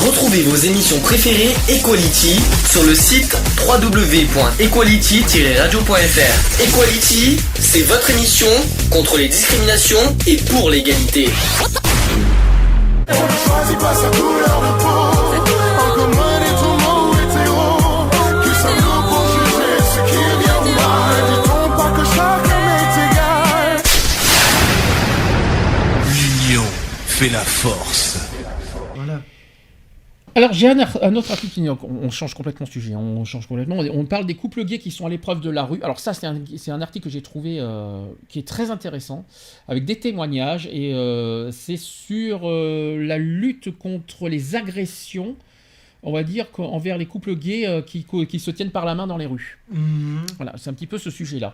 Retrouvez vos émissions préférées Equality sur le site www.equality-radio.fr. Equality, c'est votre émission contre les discriminations et pour l'égalité. On ne choisit pas sa couleur de peau. En commun et tout mot hétéro. Qui sommes-nous pour juger ce qui est bien ou mal? Dit-on pas que chacun est égal? L'union fait la force. Voilà. Alors j'ai un autre article, on change complètement de sujet, on parle des couples gays qui sont à l'épreuve de la rue. Alors ça c'est un article que j'ai trouvé qui est très intéressant, avec des témoignages, et c'est sur la lutte contre les agressions, on va dire, envers les couples gays qui se tiennent par la main dans les rues. Voilà, c'est un petit peu ce sujet-là.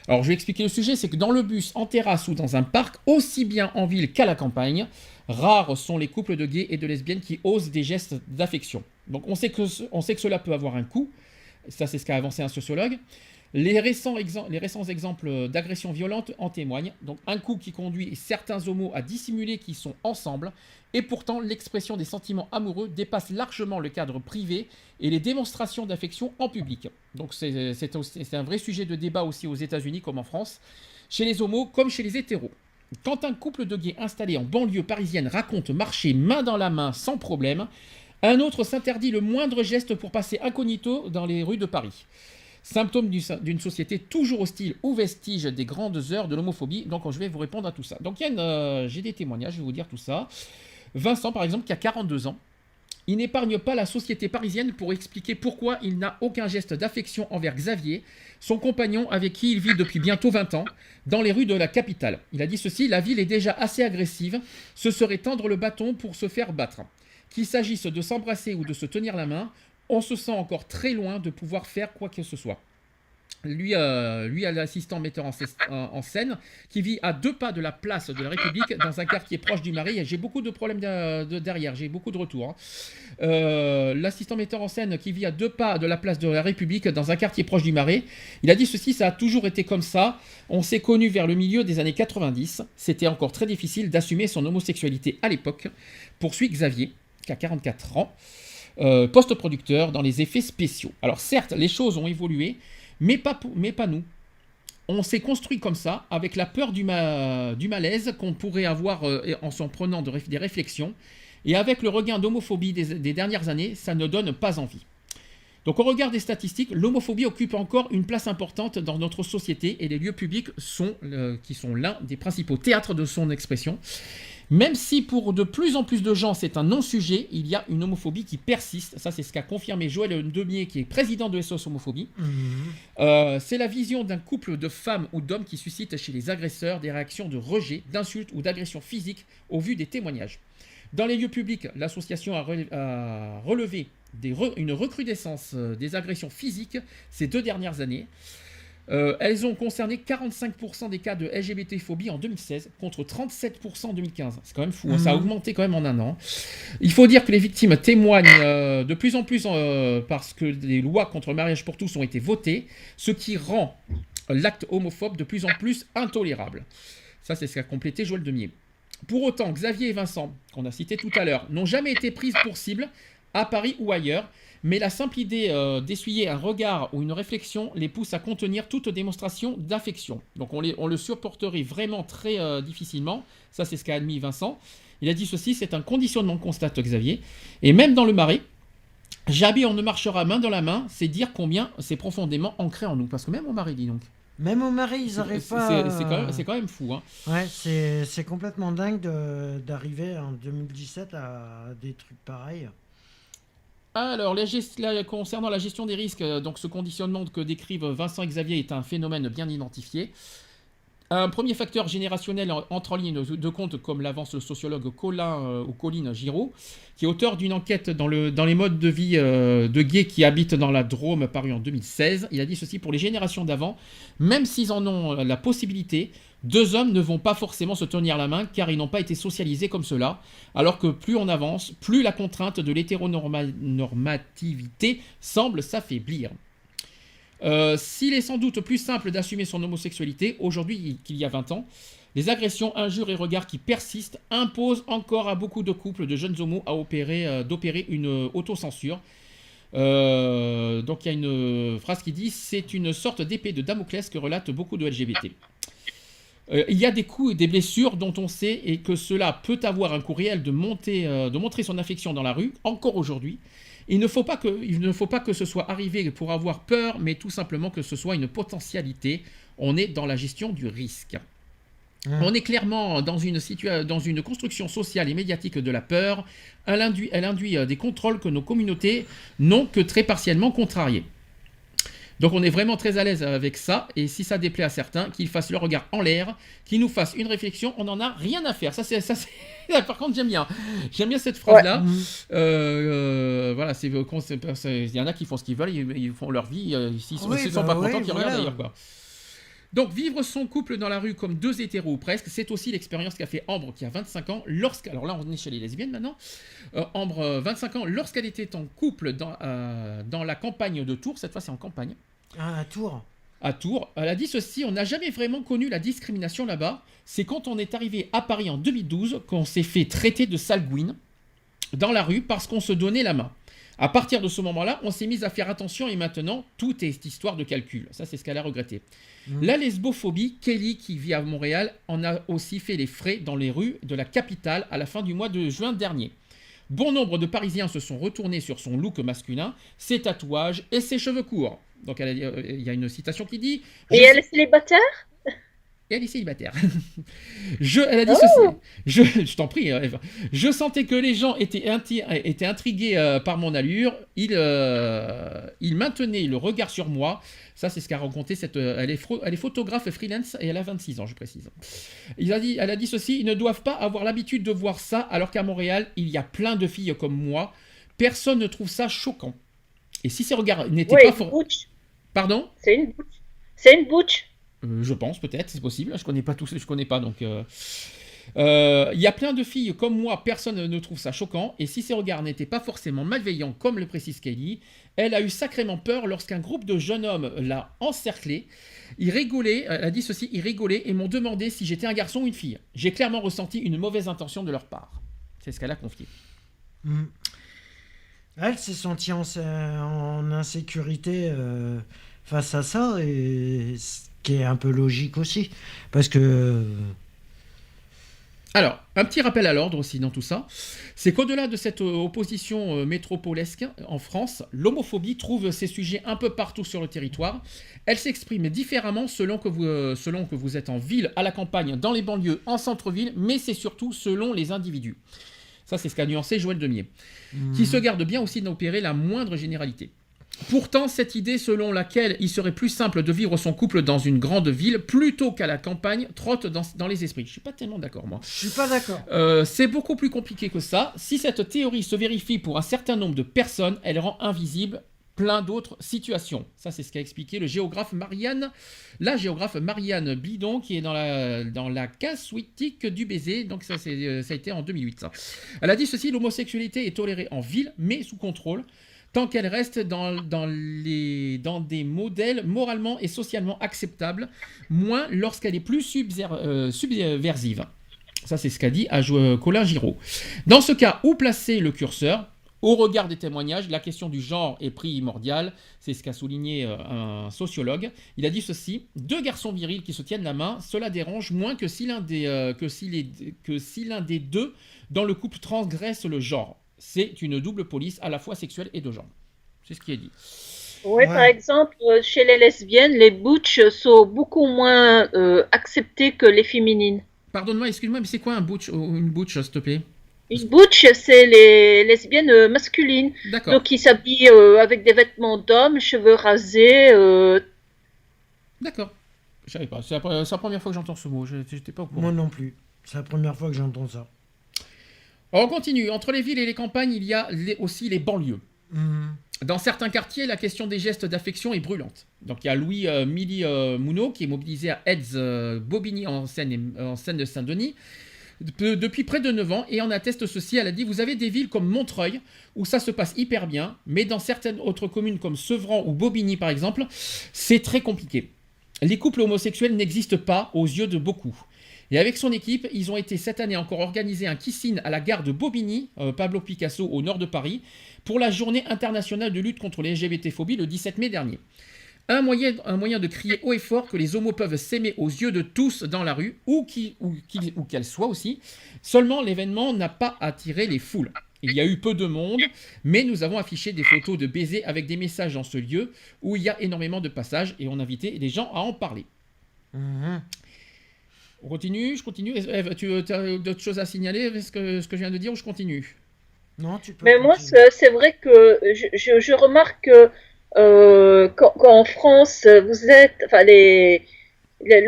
Alors je vais expliquer le sujet, c'est que dans le bus, en terrasse ou dans un parc, aussi bien en ville qu'à la campagne, rares sont les couples de gays et de lesbiennes qui osent des gestes d'affection. Donc on sait que cela peut avoir un coût, ça c'est ce qu'a avancé un sociologue. Les récents exemples d'agressions violentes en témoignent. Donc un coup qui conduit certains homos à dissimuler qu'ils sont ensemble, et pourtant l'expression des sentiments amoureux dépasse largement le cadre privé et les démonstrations d'affection en public. Donc c'est un vrai sujet de débat aussi aux États-Unis comme en France, chez les homos comme chez les hétéros. Quand un couple de gays installé en banlieue parisienne raconte marcher main dans la main sans problème, un autre s'interdit le moindre geste pour passer incognito dans les rues de Paris. Symptôme d'une société toujours hostile ou vestige des grandes heures de l'homophobie. Donc je vais vous répondre à tout ça. Donc j'ai des témoignages, je vais vous dire tout ça. Vincent par exemple qui a 42 ans. Il n'épargne pas la société parisienne pour expliquer pourquoi il n'a aucun geste d'affection envers Xavier, son compagnon avec qui il vit depuis bientôt 20 ans, dans les rues de la capitale. Il a dit ceci: la ville est déjà assez agressive, ce serait tendre le bâton pour se faire battre. Qu'il s'agisse de s'embrasser ou de se tenir la main, on se sent encore très loin de pouvoir faire quoi que ce soit. Lui a l'assistant metteur en scène qui vit à 2 pas de la place de la République dans un quartier proche du Marais. J'ai beaucoup de problèmes derrière, j'ai beaucoup de retours. L'assistant metteur en scène qui vit à 2 pas de la place de la République dans un quartier proche du Marais. Il a dit ceci: ça a toujours été comme ça. On s'est connus vers le milieu des années 90. C'était encore très difficile d'assumer son homosexualité à l'époque. Poursuit Xavier, qui a 44 ans, post-producteur dans les effets spéciaux. Alors certes, les choses ont évolué, mais pas nous. On s'est construit comme ça, avec la peur du malaise qu'on pourrait avoir en s'en prenant des réflexions, et avec le regain d'homophobie des dernières années, ça ne donne pas envie. Donc au regard des statistiques, l'homophobie occupe encore une place importante dans notre société, et les lieux publics qui sont l'un des principaux théâtres de son expression. Même si pour de plus en plus de gens c'est un non-sujet, il y a une homophobie qui persiste. Ça c'est ce qu'a confirmé Joël Demier, qui est président de SOS Homophobie. C'est la vision d'un couple de femmes ou d'hommes qui suscite chez les agresseurs des réactions de rejet, d'insultes ou d'agressions physiques au vu des témoignages. Dans les lieux publics, l'association a relevé une recrudescence des agressions physiques ces 2 dernières années. Elles ont concerné 45% des cas de LGBT-phobie en 2016 contre 37% en 2015. C'est quand même fou, ça a augmenté quand même en un an. Il faut dire que les victimes témoignent de plus en plus parce que les lois contre le mariage pour tous ont été votées, ce qui rend l'acte homophobe de plus en plus intolérable. Ça, c'est ce qu'a complété Joël Demier. Pour autant, Xavier et Vincent, qu'on a cités tout à l'heure, n'ont jamais été prises pour cible à Paris ou ailleurs, mais la simple idée d'essuyer un regard ou une réflexion les pousse à contenir toute démonstration d'affection. Donc on le supporterait vraiment très difficilement. Ça, c'est ce qu'a admis Vincent. Il a dit ceci: c'est un conditionnement, constate Xavier. Et même dans le Marais, jamais on ne marchera main dans la main, c'est dire combien c'est profondément ancré en nous. Parce que même au Marais, dis donc. Même au Marais, ils n'arrivent pas... C'est quand même fou. Hein. Ouais, c'est complètement dingue d'arriver en 2017 à des trucs pareils. Alors, concernant la gestion des risques, donc ce conditionnement que décrivent Vincent et Xavier est un phénomène bien identifié. Un premier facteur générationnel entre en ligne de compte, comme l'avance le sociologue Colline Giraud, qui est auteur d'une enquête dans les modes de vie de gays qui habitent dans la Drôme, paru en 2016. Il a dit ceci: pour les générations d'avant, même s'ils en ont la possibilité, 2 hommes ne vont pas forcément se tenir la main car ils n'ont pas été socialisés comme cela, alors que plus on avance, plus la contrainte de l'hétéronormativité semble s'affaiblir. S'il est sans doute plus simple d'assumer son homosexualité aujourd'hui qu'il y a 20 ans, Les agressions, injures et regards qui persistent imposent encore à beaucoup de couples de jeunes homos d'opérer une autocensure. Donc il y a une phrase qui dit « C'est une sorte d'épée de Damoclès que relatent beaucoup de LGBT ». Il y a des coups et des blessures dont on sait et que cela peut avoir un coût réel de montrer son affection dans la rue, encore aujourd'hui. Il ne faut pas que ce soit arrivé pour avoir peur, mais tout simplement que ce soit une potentialité. On est dans la gestion du risque. On est clairement dans une construction sociale et médiatique de la peur. Elle induit des contrôles que nos communautés n'ont que très partiellement contrariés. Donc on est vraiment très à l'aise avec ça, et si ça déplaît à certains, qu'ils fassent leur regard en l'air, qu'ils nous fassent une réflexion, on n'en a rien à faire. Ça c'est par contre j'aime bien cette phrase-là. Voilà, il y en a qui font ce qu'ils veulent, ils font leur vie, s'ils sont pas contents, ils regardent d'ailleurs quoi. Donc vivre son couple dans la rue comme deux hétéros ou presque, c'est aussi l'expérience qu'a fait Ambre qui a 25 ans, alors là on est chez les lesbiennes maintenant, Ambre 25 ans, lorsqu'elle était en couple dans la campagne de Tours, cette fois c'est en campagne. Ah, à Tours. À Tours, elle a dit ceci: on n'a jamais vraiment connu la discrimination là-bas, c'est quand on est arrivé à Paris en 2012 qu'on s'est fait traiter de salguine dans la rue parce qu'on se donnait la main. À partir de ce moment-là, on s'est mis à faire attention et maintenant, tout est histoire de calcul. Ça, c'est ce qu'elle a regretté. La lesbophobie, Kelly, qui vit à Montréal, en a aussi fait les frais dans les rues de la capitale à la fin du mois de juin dernier. Bon nombre de Parisiens se sont retournés sur son look masculin, ses tatouages et ses cheveux courts. Donc, il y a une citation qui dit... Et elle est célibataire ? Et elle est célibataire. Elle a dit ceci. Je t'en prie, Eve. Je sentais que les gens étaient intrigués par mon allure. Ils maintenaient le regard sur moi. Ça, c'est ce qu'a raconté elle est photographe freelance et elle a 26 ans, je précise. Elle a dit ceci. Ils ne doivent pas avoir l'habitude de voir ça, alors qu'à Montréal, il y a plein de filles comme moi. Personne ne trouve ça choquant. Et si ces regards n'étaient pas forts... Pardon ? C'est une butch. Je pense, peut-être, c'est possible. Je connais pas tous, je connais pas, donc... Il y a plein de filles comme moi, personne ne trouve ça choquant, et si ses regards n'étaient pas forcément malveillants, comme le précise Kelly, elle a eu sacrément peur lorsqu'un groupe de jeunes hommes l'a encerclée. Ils rigolaient, elle a dit ceci, ils rigolaient et m'ont demandé si j'étais un garçon ou une fille. J'ai clairement ressenti une mauvaise intention de leur part. C'est ce qu'elle a confié. Elle s'est sentie en insécurité face à ça, et ce qui est un peu logique aussi, parce que... Alors, un petit rappel à l'ordre aussi dans tout ça, c'est qu'au-delà de cette opposition métropolesque en France, l'homophobie trouve ses sujets un peu partout sur le territoire. Elle s'exprime différemment selon que vous êtes en ville, à la campagne, dans les banlieues, en centre-ville, mais c'est surtout selon les individus. Ça, c'est ce qu'a nuancé Joël Demier, qui se garde bien aussi d'opérer la moindre généralité. Pourtant, cette idée selon laquelle il serait plus simple de vivre son couple dans une grande ville plutôt qu'à la campagne trotte dans les esprits. Je ne suis pas tellement d'accord, moi. Je suis pas d'accord. C'est beaucoup plus compliqué que ça. Si cette théorie se vérifie pour un certain nombre de personnes, elle rend invisible plein d'autres situations. Ça, c'est ce qu'a expliqué la géographe Marianne Bidon, qui est dans la casuistique du baiser. Donc ça a été en 2008. Ça. Elle a dit ceci: l'homosexualité est tolérée en ville, mais sous contrôle, tant qu'elle reste dans des modèles moralement et socialement acceptables, moins lorsqu'elle est plus subversive. Ça, c'est ce qu'a dit Colin Giraud. Dans ce cas, où placer le curseur ? Au regard des témoignages, la question du genre est primordiale. C'est ce qu'a souligné un sociologue. Il a dit ceci: deux garçons virils qui se tiennent la main, cela dérange moins que si l'un des deux dans le couple transgresse le genre. C'est une double police à la fois sexuelle et de genre. C'est ce qui est dit. Oui, par exemple, chez les lesbiennes, les butch sont beaucoup moins acceptées que les féminines. Pardonne-moi, excuse-moi, mais c'est quoi un butch ou une butch, s'il te plaît ? Une butch, c'est les lesbiennes masculines. D'accord. Donc, ils s'habillent avec des vêtements d'hommes, cheveux rasés. D'accord. Je savais pas. C'est la première fois que j'entends ce mot. Je n'étais pas au courant. Moi non plus. C'est la première fois que j'entends ça. Alors, on continue. Entre les villes et les campagnes, il y a aussi les banlieues. Dans certains quartiers, la question des gestes d'affection est brûlante. Donc, il y a Louis Milly Mouneau qui est mobilisé à Bobigny en Seine de Saint-Denis depuis près de 9 ans, et en atteste ceci. Elle a dit: vous avez des villes comme Montreuil où ça se passe hyper bien, mais dans certaines autres communes comme Sevran ou Bobigny par exemple, c'est très compliqué. Les couples homosexuels n'existent pas aux yeux de beaucoup. Et avec son équipe, ils ont été cette année encore organisé un kissing à la gare de Bobigny, Pablo Picasso, au nord de Paris, pour la journée internationale de lutte contre les LGBT-phobies le 17 mai dernier. Un moyen de crier haut et fort que les homos peuvent s'aimer aux yeux de tous dans la rue, où qu'elle soit aussi. Seulement, l'événement n'a pas attiré les foules. Il y a eu peu de monde, mais nous avons affiché des photos de baisers avec des messages dans ce lieu où il y a énormément de passages et on a invité les gens à en parler. On continue, je continue. Ève, tu as d'autres choses à signaler, ce que je viens de dire, ou je continue? Non, tu peux. Mais moi, continuer. c'est vrai que je remarque que quand en France, enfin,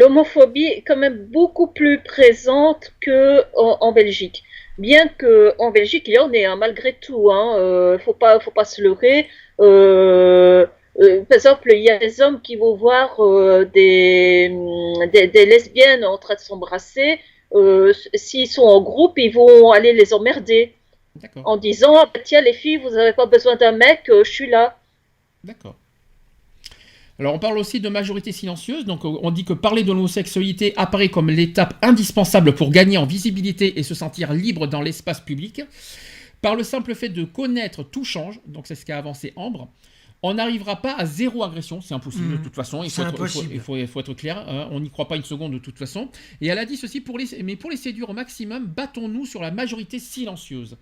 l'homophobie est quand même beaucoup plus présente qu'en Belgique. Bien qu'en Belgique, il y en ait, hein, malgré tout, hein, faut pas se leurrer. Par exemple, il y a des hommes qui vont voir des lesbiennes en train de s'embrasser. S'ils sont en groupe, ils vont aller les emmerder D'accord, en disant ah, bah, tiens, les filles, vous n'avez pas besoin d'un mec, je suis là. d'accord. Alors on parle aussi de majorité silencieuse, donc on dit que parler de l'homosexualité apparaît comme l'étape indispensable pour gagner en visibilité et se sentir libre dans l'espace public. Par le simple fait de connaître, tout change, donc c'est ce qu'a avancé Ambre. On n'arrivera pas à zéro agression, c'est impossible de toute façon, il faut être clair, hein, on n'y croit pas une seconde de toute façon. Et elle a dit ceci, mais pour les séduire au maximum, battons-nous sur la majorité silencieuse.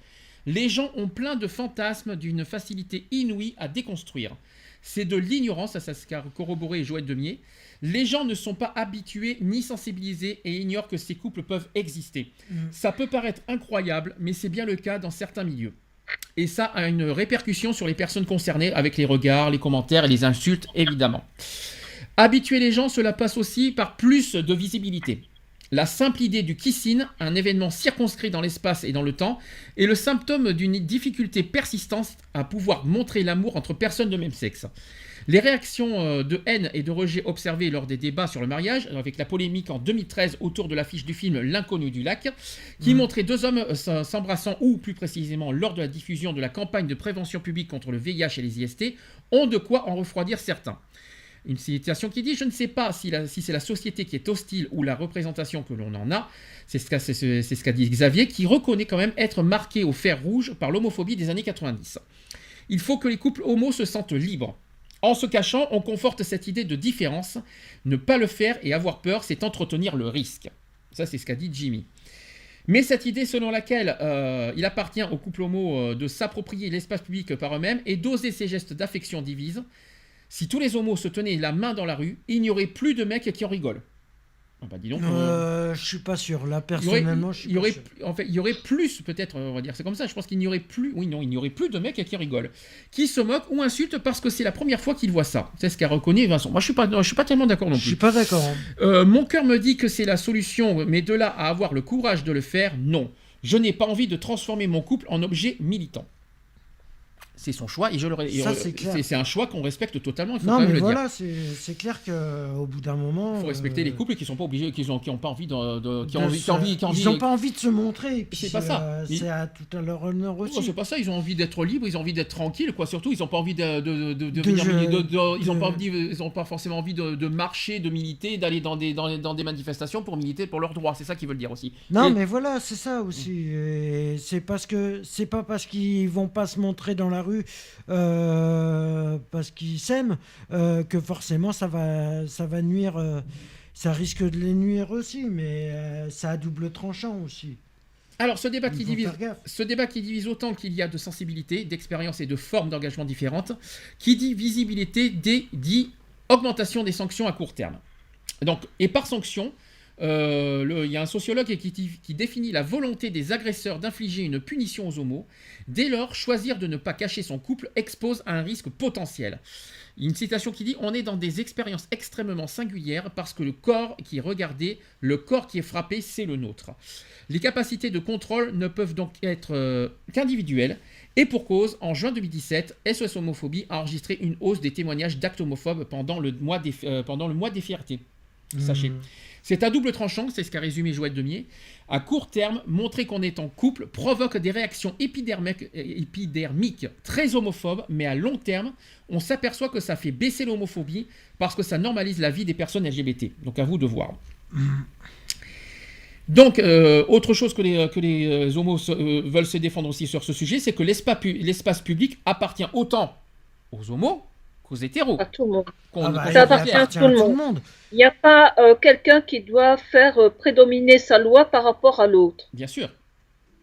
Les gens ont plein de fantasmes d'une facilité inouïe à déconstruire. C'est de l'ignorance, ça ce qu'a corroboré Joël Demier. Les gens ne sont pas habitués ni sensibilisés et ignorent que ces couples peuvent exister. Ça peut paraître incroyable, mais c'est bien le cas dans certains milieux. Et ça a une répercussion sur les personnes concernées avec les regards, les commentaires et les insultes, évidemment. Habituer les gens, cela passe aussi par plus de visibilité. La simple idée du kissing, un événement circonscrit dans l'espace et dans le temps, est le symptôme d'une difficulté persistante à pouvoir montrer l'amour entre personnes de même sexe. Les réactions de haine et de rejet observées lors des débats sur le mariage, avec la polémique en 2013 autour de l'affiche du film L'inconnu du lac, qui montrait deux hommes s'embrassant, ou plus précisément lors de la diffusion de la campagne de prévention publique contre le VIH et les IST, ont de quoi en refroidir certains. Une citation qui dit « Je ne sais pas si c'est la société qui est hostile ou la représentation que l'on en a ». C'est ce qu'a dit Xavier, qui reconnaît quand même être marqué au fer rouge par l'homophobie des années 90. Il faut que les couples homos se sentent libres. En se cachant, on conforte cette idée de différence. Ne pas le faire et avoir peur, c'est entretenir le risque. Ça, c'est ce qu'a dit Jimmy. Mais cette idée selon laquelle il appartient aux couples homos de s'approprier l'espace public par eux-mêmes et d'oser ces gestes d'affection divise. Si tous les homos se tenaient la main dans la rue, il n'y aurait plus de mecs qui en rigolent. Ah bah dis donc. Je suis pas sûr. Là, personnellement, je suis pas sûr. En fait, il y aurait plus, peut-être, on va dire, c'est comme ça. Je pense qu'il n'y aurait plus. Oui, non, il n'y aurait plus de mecs qui rigolent, qui se moquent ou insultent parce que c'est la première fois qu'ils voient ça. C'est ce qu'a reconnu Vincent. Moi, je suis pas tellement d'accord non plus. Je suis pas d'accord. Mon cœur me dit que c'est la solution, mais de là à avoir le courage de le faire, non. Je n'ai pas envie de transformer mon couple en objet militant. C'est son choix et c'est un choix qu'on respecte totalement. Il faut non, quand même mais le voilà, dire. c'est clair qu'au bout d'un moment. Il faut respecter les couples qui sont pas obligés, qui ont pas envie ils n'ont pas envie de se montrer. Et puis c'est pas ça. C'est à tout à leur honneur aussi. Oh, c'est pas ça. Ils ont envie d'être libres, ils ont envie d'être tranquilles, quoi. Surtout, ils n'ont pas envie ils ont pas forcément envie de marcher, de militer, d'aller dans des manifestations pour militer pour leurs droits. C'est ça qu'ils veulent dire aussi. Non, mais voilà, c'est ça aussi. Et c'est pas parce qu'ils vont pas se montrer dans la rue. Parce qu'ils s'aiment que forcément ça va nuire, ça risque de les nuire aussi, mais ça a double tranchant aussi. Alors ce débat qui divise autant qu'il y a de sensibilité, d'expérience et de formes d'engagement différentes, qui dit visibilité dit augmentation des sanctions à court terme. Donc, et par sanction, il y a un sociologue qui définit la volonté des agresseurs d'infliger une punition aux homos. Dès lors, choisir de ne pas cacher son couple expose à un risque potentiel. Une citation qui dit « On est dans des expériences extrêmement singulières parce que le corps qui est regardé, le corps qui est frappé, c'est le nôtre. Les capacités de contrôle ne peuvent donc être qu'individuelles. Et pour cause, en juin 2017, SOS Homophobie a enregistré une hausse des témoignages d'actes homophobes pendant le mois des fiertés. Sachez. C'est à double tranchant, c'est ce qu'a résumé Joël Demier. À court terme, montrer qu'on est en couple provoque des réactions épidermiques très homophobes, mais à long terme, on s'aperçoit que ça fait baisser l'homophobie parce que ça normalise la vie des personnes LGBT. Donc à vous de voir. Donc, autre chose que les homos veulent se défendre aussi sur ce sujet, c'est que l'espace public appartient autant aux homos qu'aux hétéros. À tout le monde. Ah bah, Ça il appartient à tout le monde. monde. Il n'y a pas quelqu'un qui doit faire prédominer sa loi par rapport à l'autre. Bien sûr.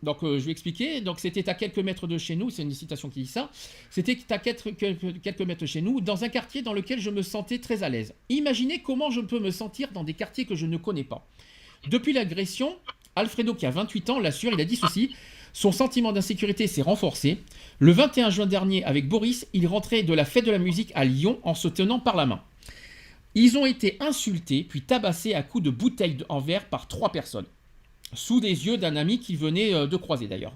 Donc, je vais expliquer. Donc, c'était à quelques mètres de chez nous, c'est une citation qui dit ça. C'était à quelques mètres de chez nous, dans un quartier dans lequel je me sentais très à l'aise. Imaginez comment je peux me sentir dans des quartiers que je ne connais pas. Depuis l'agression, Alfredo, qui a 28 ans, l'assure, il a dit ceci. Son sentiment d'insécurité s'est renforcé. Le 21 juin dernier, avec Boris, il rentrait de la fête de la musique à Lyon en se tenant par la main. Ils ont été insultés, puis tabassés à coups de bouteilles en verre par 3 personnes. Sous les yeux d'un ami qu'il venait de croiser d'ailleurs.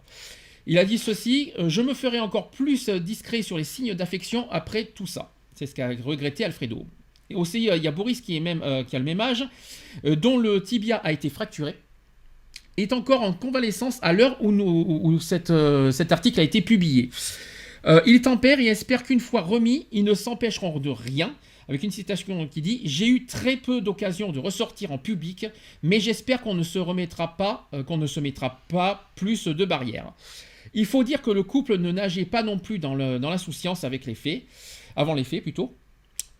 Il a dit ceci, je me ferai encore plus discret sur les signes d'affection après tout ça. C'est ce qu'a regretté Alfredo. Et aussi, il y a Boris qui a le même âge, dont le tibia a été fracturé, est encore en convalescence à l'heure où cet article a été publié. Il tempère et espère qu'une fois remis, ils ne s'empêcheront de rien. Avec une citation qui dit « J'ai eu très peu d'occasions de ressortir en public, mais j'espère qu'on ne se mettra pas plus de barrières. » Il faut dire que le couple ne nageait pas non plus dans l'insouciance avant les faits plutôt.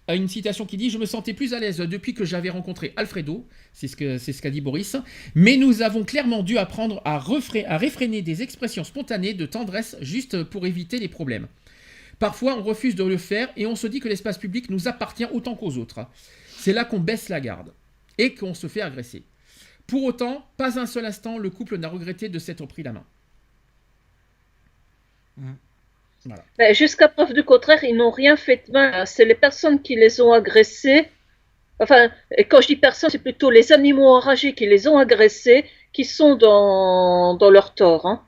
Une citation qui dit « Je me sentais plus à l'aise depuis que j'avais rencontré Alfredo », c'est ce qu'a dit Boris, « mais nous avons clairement dû apprendre à réfréner des expressions spontanées de tendresse juste pour éviter les problèmes. Parfois, on refuse de le faire et on se dit que l'espace public nous appartient autant qu'aux autres. C'est là qu'on baisse la garde et qu'on se fait agresser. Pour autant, pas un seul instant, le couple n'a regretté de s'être pris la main. » Voilà. Ben, jusqu'à preuve du contraire, ils n'ont rien fait de mal. C'est les personnes qui les ont agressés. Enfin, et quand je dis personnes, c'est plutôt les animaux enragés qui les ont agressés qui sont dans leur tort. Hein.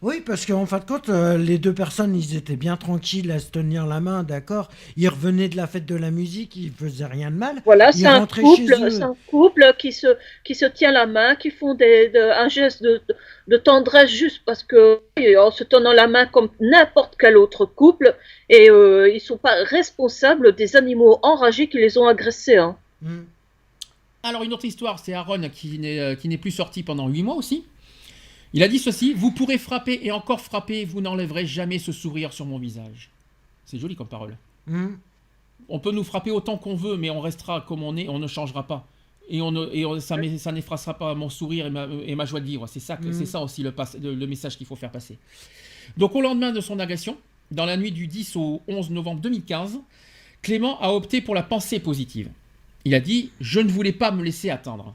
Oui, parce qu'en fin de compte, les 2 personnes, ils étaient bien tranquilles à se tenir la main, d'accord. Ils revenaient de la fête de la musique, ils faisaient rien de mal. Voilà, Ils c'est un rentraient chez eux. couple qui se tient la main, qui font un geste de tendresse juste parce que en se tenant la main comme n'importe quel autre couple, et ils sont pas responsables des animaux enragés qui les ont agressés. Hein. Alors une autre histoire, c'est Aaron qui n'est plus sorti pendant 8 mois aussi. Il a dit ceci, vous pourrez frapper et encore frapper, vous n'enlèverez jamais ce sourire sur mon visage. C'est joli comme parole. On peut nous frapper autant qu'on veut, mais on restera comme on est, on ne changera pas. Ça n'effacera pas mon sourire et ma joie de vivre. C'est ça aussi le message qu'il faut faire passer. Donc au lendemain de son agression, dans la nuit du 10 au 11 novembre 2015, Clément a opté pour la pensée positive. Il a dit « Je ne voulais pas me laisser atteindre ».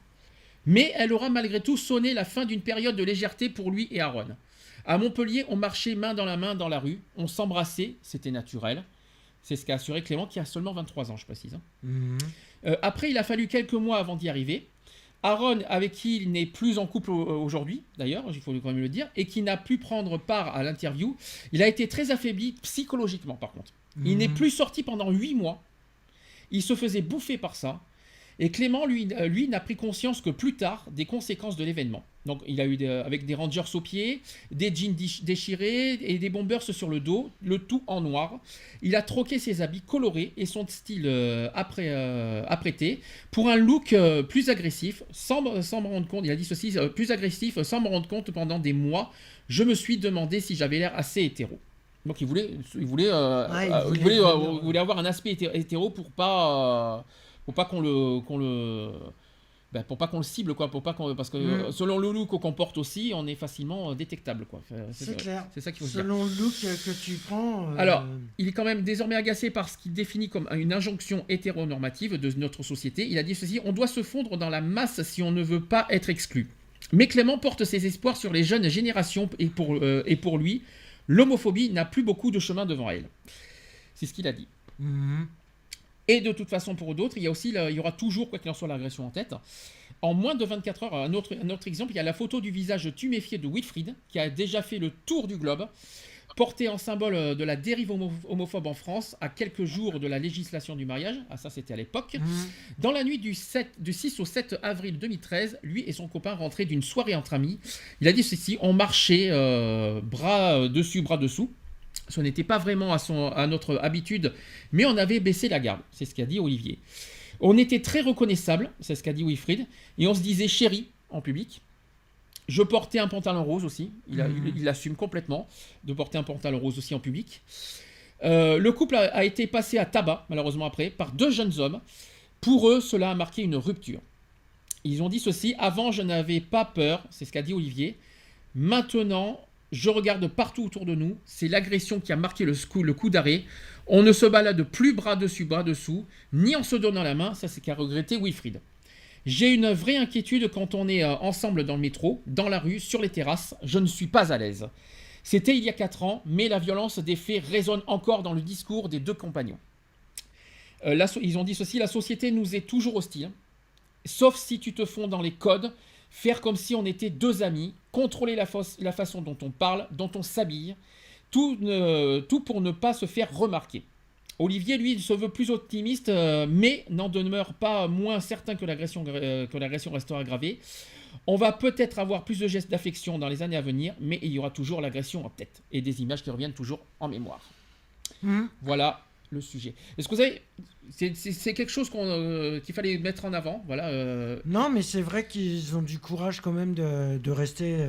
Mais elle aura malgré tout sonné la fin d'une période de légèreté pour lui et Aaron. À Montpellier, on marchait main dans la main dans la rue, on s'embrassait, c'était naturel. C'est ce qu'a assuré Clément, qui a seulement 23 ans, je précise. Après, il a fallu quelques mois avant d'y arriver. Aaron, avec qui il n'est plus en couple aujourd'hui, d'ailleurs, il faut quand même le dire, et qui n'a pu prendre part à l'interview, il a été très affaibli psychologiquement, par contre. Il n'est plus sorti pendant 8 mois. Il se faisait bouffer par ça. Et Clément, lui n'a pris conscience que plus tard des conséquences de l'événement. Donc, il a eu avec des Rangers aux pieds, des jeans déchirés et des bombers sur le dos, le tout en noir. Il a troqué ses habits colorés et son style apprêté pour un look plus agressif, sans me rendre compte. Il a dit ceci, plus agressif, sans me rendre compte pendant des mois. Je me suis demandé si j'avais l'air assez hétéro. Donc, il voulait avoir un aspect hétéro pour pas qu'on le cible, quoi, parce que selon le look qu'on porte aussi, on est facilement détectable, quoi. C'est clair. C'est ça qu'il faut se dire. Selon le look que tu prends. Alors, il est quand même désormais agacé par ce qu'il définit comme une injonction hétéronormative de notre société. Il a dit ceci, on doit se fondre dans la masse si on ne veut pas être exclu. Mais Clément porte ses espoirs sur les jeunes générations et pour lui, l'homophobie n'a plus beaucoup de chemin devant elle. C'est ce qu'il a dit. Et de toute façon, pour d'autres, il y aura toujours, quoi qu'il en soit, l'agression en tête. En moins de 24 heures, un autre exemple, il y a la photo du visage tuméfié de Wilfried, qui a déjà fait le tour du globe, porté en symbole de la dérive homophobe en France, à quelques jours de la législation du mariage. Ah, ça, c'était à l'époque. Dans la nuit du 6 au 7 avril 2013, lui et son copain rentraient d'une soirée entre amis. Il a dit ceci, on marchait bras dessus, bras dessous. Ce n'était pas vraiment à notre habitude, mais on avait baissé la garde. C'est ce qu'a dit Olivier. On était très reconnaissables, c'est ce qu'a dit Wilfried, et on se disait chérie, en public. Je portais un pantalon rose aussi. Il assume complètement de porter un pantalon rose aussi en public. Le couple a été passé à tabac, malheureusement après, par 2 jeunes hommes. Pour eux, cela a marqué une rupture. Ils ont dit ceci: avant, je n'avais pas peur, c'est ce qu'a dit Olivier. Maintenant, je regarde partout autour de nous. C'est l'agression qui a marqué le coup d'arrêt. On ne se balade plus bras dessus, bras dessous, ni en se donnant la main. Ça, c'est qu'a regretté Wilfried. J'ai une vraie inquiétude quand on est ensemble dans le métro, dans la rue, sur les terrasses. Je ne suis pas à l'aise. C'était il y a 4 ans, mais la violence des faits résonne encore dans le discours des 2 compagnons. Ils ont dit ceci: la société nous est toujours hostile, sauf si tu te fonds dans les codes, faire comme si on était 2 amis, contrôler la façon dont on parle, dont on s'habille, tout pour ne pas se faire remarquer. Olivier, lui, se veut plus optimiste, mais n'en demeure pas moins certain que l'agression restera aggravée. On va peut-être avoir plus de gestes d'affection dans les années à venir, mais il y aura toujours l'agression en tête et des images qui reviennent toujours en mémoire. Voilà le sujet. Est-ce que vous savez, c'est quelque chose qu'il fallait mettre en avant, voilà. Non, mais c'est vrai qu'ils ont du courage quand même de rester.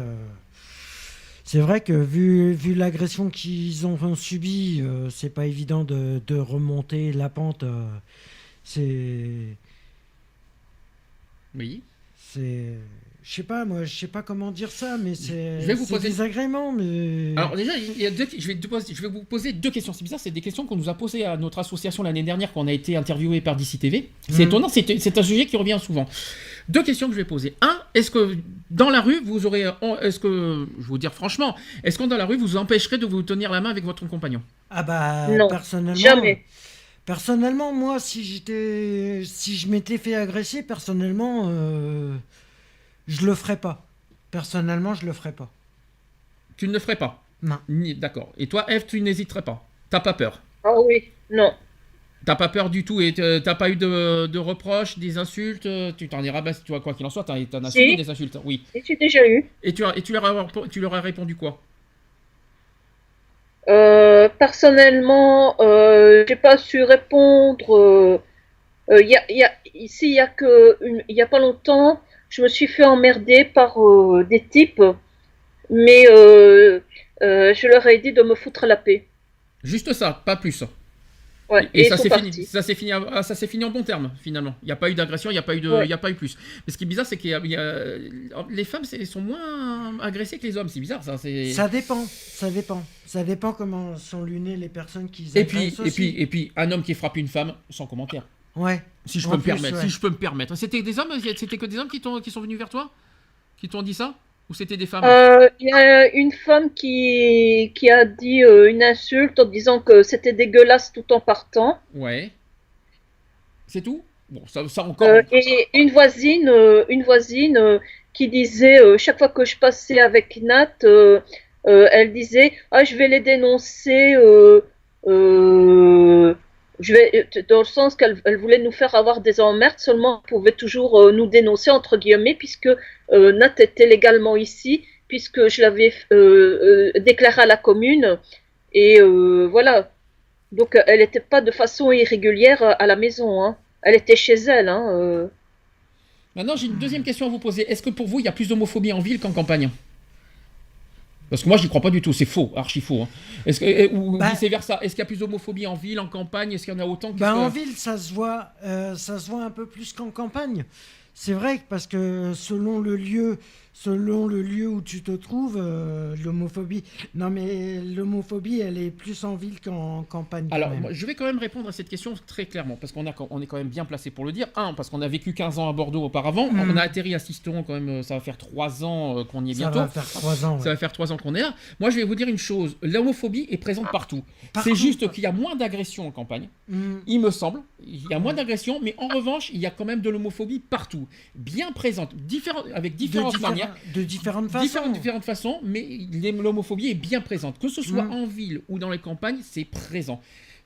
C'est vrai que vu l'agression qu'ils ont subie, c'est pas évident de remonter la pente. Oui. Je sais pas, moi, je sais pas comment dire ça, mais c'est désagrément. Mais... Alors déjà, je vais vous poser 2 questions. C'est bizarre, c'est des questions qu'on nous a posées à notre association l'année dernière, quand on a été interviewé par DC TV. C'est étonnant, c'est un sujet qui revient souvent. 2 questions que je vais poser. 1, est-ce que dans la rue, je vais vous dire franchement, est-ce que dans la rue, vous empêcherez de vous tenir la main avec votre compagnon? Ah bah, non, personnellement... jamais. Personnellement, moi, si je m'étais fait agresser, personnellement, je le ferais pas. Personnellement, je le ferais pas. Tu ne le ferais pas? Non. D'accord. Et toi, Eve, tu n'hésiterais pas? T'as pas peur? Ah oui, non. T'as pas peur du tout et t'as pas eu de reproches, des insultes? Tu t'en iras, tu vois, quoi qu'il en soit, t'en as subi des insultes? Oui. Et j'ai déjà eu. Et tu leur as répondu quoi? Personnellement, j'ai pas su répondre. Ici, il y a pas longtemps, je me suis fait emmerder par des types, mais je leur ai dit de me foutre la paix. Juste ça, pas plus. Ouais, et ça s'est fini en bon terme finalement. Il n'y a pas eu d'agression, il n'y a pas eu plus. Mais ce qui est bizarre, c'est que les femmes sont moins agressées que les hommes. C'est bizarre ça. Ça dépend comment sont lunées les personnes qui agressent aussi. Et puis un homme qui frappe une femme, sans commentaire. Ouais. Si je peux me permettre. C'était des hommes, c'était que des hommes qui sont venus vers toi, qui t'ont dit ça, ou c'était des femmes? Il y a une femme qui a dit une insulte en disant que c'était dégueulasse tout en partant. Ouais. C'est tout? Bon, ça encore. Et une voisine qui disait chaque fois que je passais avec Nat, elle disait je vais les dénoncer. Dans le sens qu'elle voulait nous faire avoir des emmerdes, seulement elle pouvait toujours nous dénoncer entre guillemets, puisque Nat était légalement ici, puisque je l'avais déclaré à la commune, et voilà. Donc elle n'était pas de façon irrégulière à la maison, hein. Elle était chez elle. Maintenant, j'ai une deuxième question à vous poser. Est-ce que pour vous, il y a plus d'homophobie en ville qu'en campagne? Parce que moi, j'y crois pas du tout. C'est faux, archi faux. Hein. Vice-versa. Est-ce qu'il y a plus d'homophobie en ville, en campagne? Est-ce qu'il y en a autant En ville, ça se voit un peu plus qu'en campagne. C'est vrai, parce que selon le lieu où tu te trouves, l'homophobie... Non, mais l'homophobie, elle est plus en ville qu'en campagne. Alors, moi, je vais quand même répondre à cette question très clairement, parce qu'on est quand même bien placé pour le dire. Parce qu'on a vécu 15 ans à Bordeaux auparavant. On a atterri à Sisteron quand même, ça va faire 3 ans qu'on y est bientôt. Ça va faire 3 ans, ouais. Ça va faire 3 ans qu'on est là. Moi, je vais vous dire une chose. L'homophobie est présente partout. C'est juste qu'il y a moins d'agressions en campagne, il me semble. Il y a moins d'agressions, mais en revanche, il y a quand même de l'homophobie partout. Bien présente, avec différentes manières. De différentes façons, mais l'homophobie est bien présente. Que ce soit en ville ou dans les campagnes, c'est présent.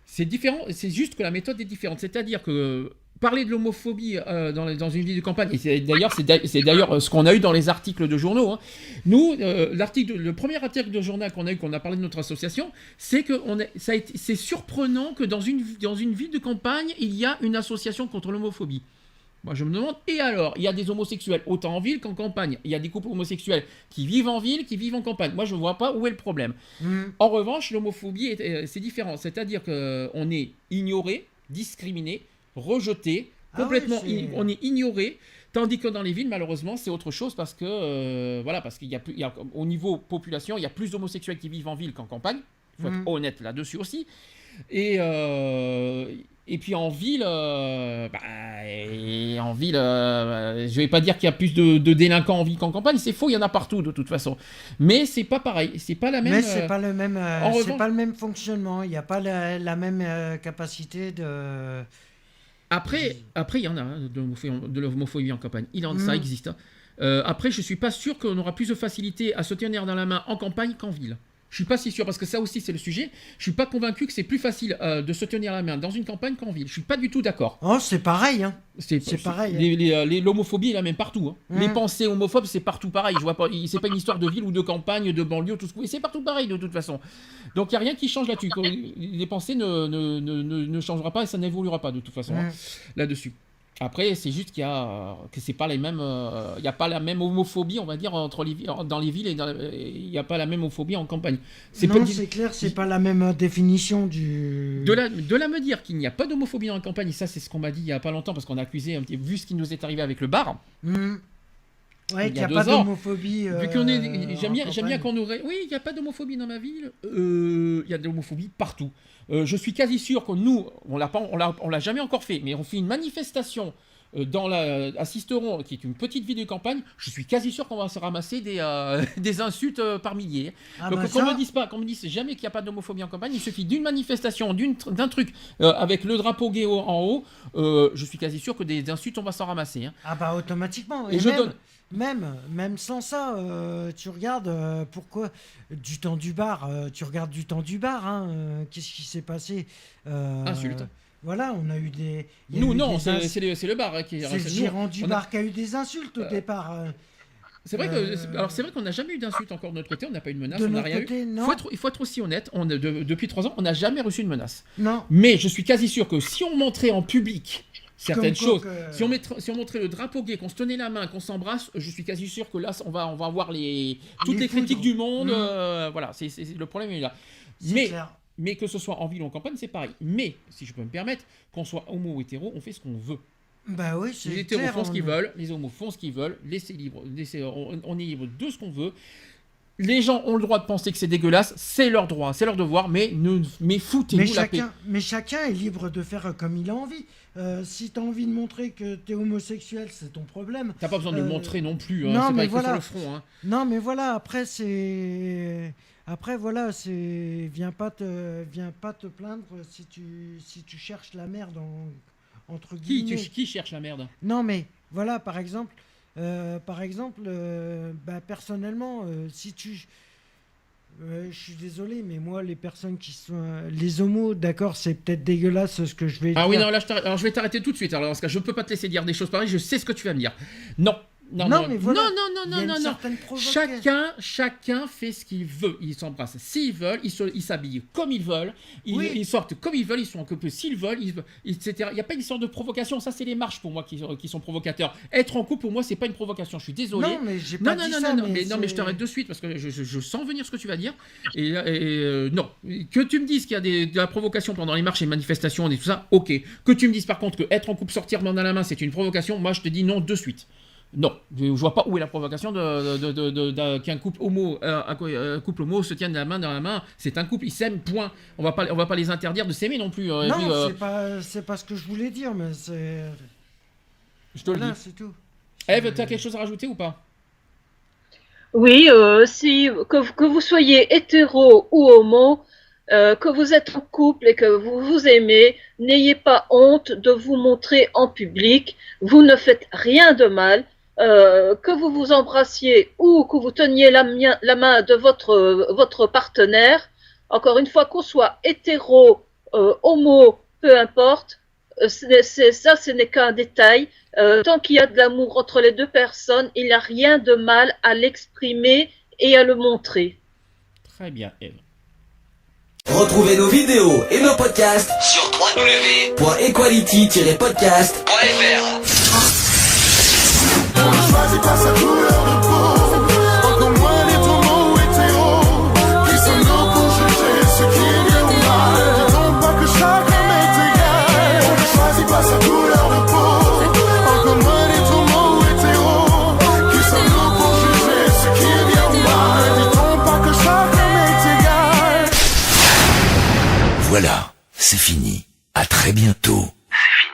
C'est différent, c'est juste que la méthode est différente. C'est-à-dire que parler de l'homophobie dans une ville de campagne, et c'est d'ailleurs ce qu'on a eu dans les articles de journaux. Hein. Nous, le premier article de journal qu'on a parlé de notre association, c'est que c'est surprenant que dans une ville de campagne, il y a une association contre l'homophobie. Moi, je me demande, et alors, il y a des homosexuels autant en ville qu'en campagne. Il y a des couples homosexuels qui vivent en ville, qui vivent en campagne. Moi, je ne vois pas où est le problème. En revanche, l'homophobie, c'est différent. C'est-à-dire qu'on est ignoré, discriminé, rejeté, complètement, on est ignoré. Tandis que dans les villes, malheureusement, c'est autre chose parce que, parce qu'il y a plus, au niveau population, il y a plus d'homosexuels qui vivent en ville qu'en campagne. Il faut être honnête là-dessus aussi. Et puis en ville, je vais pas dire qu'il y a plus de délinquants en ville qu'en campagne, c'est faux, il y en a partout de toute façon. Mais c'est pas pareil, c'est pas la même. Mais c'est pas le même, c'est pas le même fonctionnement. Il n'y a pas la même capacité de. Après, il y en a de l'homophobie en campagne. Ça existe. Après, je suis pas sûr qu'on aura plus de facilité à se tenir dans la main en campagne qu'en ville. Je suis pas si sûr, parce que ça aussi c'est le sujet. Je suis pas convaincu que c'est plus facile de se tenir la main dans une campagne qu'en ville. Je suis pas du tout d'accord. Oh, c'est pareil, hein. C'est pareil. L'homophobie est la même partout. Hein. Les pensées homophobes, c'est partout pareil. Je vois pas. C'est pas une histoire de ville ou de campagne, de banlieue, tout ce que. C'est partout pareil de toute façon. Donc il y a rien qui change là-dessus. Les pensées ne changera pas et ça n'évoluera pas de toute façon là-dessus. Après, c'est juste que c'est pas les mêmes. Il n'y a pas la même homophobie, on va dire, dans les villes et il n'y a pas la même homophobie en campagne. C'est clair, c'est pas la même définition du. De là me dire qu'il n'y a pas d'homophobie dans la campagne, ça c'est ce qu'on m'a dit il y a pas longtemps parce qu'on a accusé un petit, vu ce qui nous est arrivé avec le bar. Ouais, qu'il n'y a pas d'homophobie. Vu qu'on est, j'aime bien qu'on aurait. Oui, il n'y a pas d'homophobie dans ma ville. Il y a de l'homophobie partout. Je suis quasi sûr que nous, on l'a jamais encore fait, mais on fait une manifestation dans à Sisteron, qui est une petite ville de campagne. Je suis quasi sûr qu'on va se ramasser des insultes par milliers. Donc qu'on me dise jamais qu'il n'y a pas d'homophobie en campagne. Il suffit d'une manifestation, d'un truc avec le drapeau gay en haut. Je suis quasi sûr que des insultes, on va s'en ramasser. Hein. Ah bah automatiquement. Et même sans ça, tu regardes pourquoi du temps du bar, qu'est-ce qui s'est passé Insultes. Voilà, on a eu des. Nous, non, c'est le bar qui. C'est le gérant du bar qui a eu des insultes au départ. C'est vrai qu'on n'a jamais eu d'insultes encore de notre côté, on n'a pas eu de menace, on n'a rien eu. Il faut être aussi honnête, depuis 3 ans, on n'a jamais reçu une menace. Non. Mais je suis quasi sûr que si on montrait en public certaines choses, si on montrait le drapeau gay, qu'on se tenait la main, qu'on s'embrasse, je suis quasi sûr que là, on va avoir toutes les critiques du monde. Voilà, le problème est là. Mais que ce soit en ville ou en campagne, c'est pareil. Mais, si je peux me permettre, qu'on soit homo ou hétéro, on fait ce qu'on veut. Bah oui, c'est les hétéros font ce qu'ils veulent, les homos font ce qu'ils veulent, on est libre de ce qu'on veut. Les gens ont le droit de penser que c'est dégueulasse, c'est leur droit, c'est leur devoir, mais foutez-nous la paix. Mais chacun est libre de faire comme il a envie. Si t'as envie de montrer que t'es homosexuel, c'est ton problème. T'as pas besoin de le montrer non plus, non, c'est mais pas écrit sur le front. Hein. Non, mais voilà, après, viens pas te plaindre si tu cherches la merde entre guillemets. Qui cherche la merde? Non, mais voilà, par exemple, personnellement, si tu... je suis désolé, mais moi, les personnes qui sont... les homos, d'accord, c'est peut-être dégueulasse ce que je vais dire. Ah oui, non, là, alors je vais t'arrêter tout de suite. Alors, dans ce cas, je peux pas te laisser dire des choses pareilles, je sais ce que tu vas me dire. Non, mais voilà. Non. Chacun fait ce qu'il veut. Ils s'embrassent s'ils veulent, ils s'habillent comme ils veulent, ils sortent comme ils veulent, ils sont en couple s'ils veulent, etc. Il n'y a pas une sorte de provocation. Ça, c'est les marches pour moi qui sont provocateurs. Être en couple, pour moi, c'est pas une provocation. Je suis désolé. Non, mais j'ai pas dit ça. Non, mais je t'arrête de suite parce que je sens venir ce que tu vas dire. Et non. Que tu me dises qu'il y a de la provocation pendant les marches et manifestations et tout ça, ok. Que tu me dises par contre que être en couple, sortir main dans la main, c'est une provocation, moi, je te dis non de suite. Non, je vois pas où est la provocation qu'un couple homo, se tienne la main dans la main. C'est un couple, ils s'aiment, point. On va pas les interdire de s'aimer non plus. Non, c'est pas ce que je voulais dire, mais c'est. Je te le dis. C'est tout. Eve, t'as quelque chose à rajouter ou pas? Oui, que vous soyez hétéro ou homo, que vous êtes en couple et que vous vous aimez, n'ayez pas honte de vous montrer en public. Vous ne faites rien de mal. Que vous vous embrassiez ou que vous teniez la main de votre partenaire, encore une fois, qu'on soit hétéro, homo, peu importe, ce n'est qu'un détail. Tant qu'il y a de l'amour entre les deux personnes, il n'y a rien de mal à l'exprimer et à le montrer. Très bien, Eve. Retrouvez nos vidéos et nos podcasts sur www.equality-podcast.fr. pas sa couleur de peau, encore moins les tourments hétéros. Qui sommes-nous pour juger ce qui est bien ou mal? Dis-donc pas que chaque homme est égal. On ne choisit pas sa couleur de peau, encore moins les tourments hétéros. Qui sommes-nous pour juger ce qui est bien ou mal? Dis-donc pas que chaque homme est égal. Voilà, c'est fini. À très bientôt. C'est fini.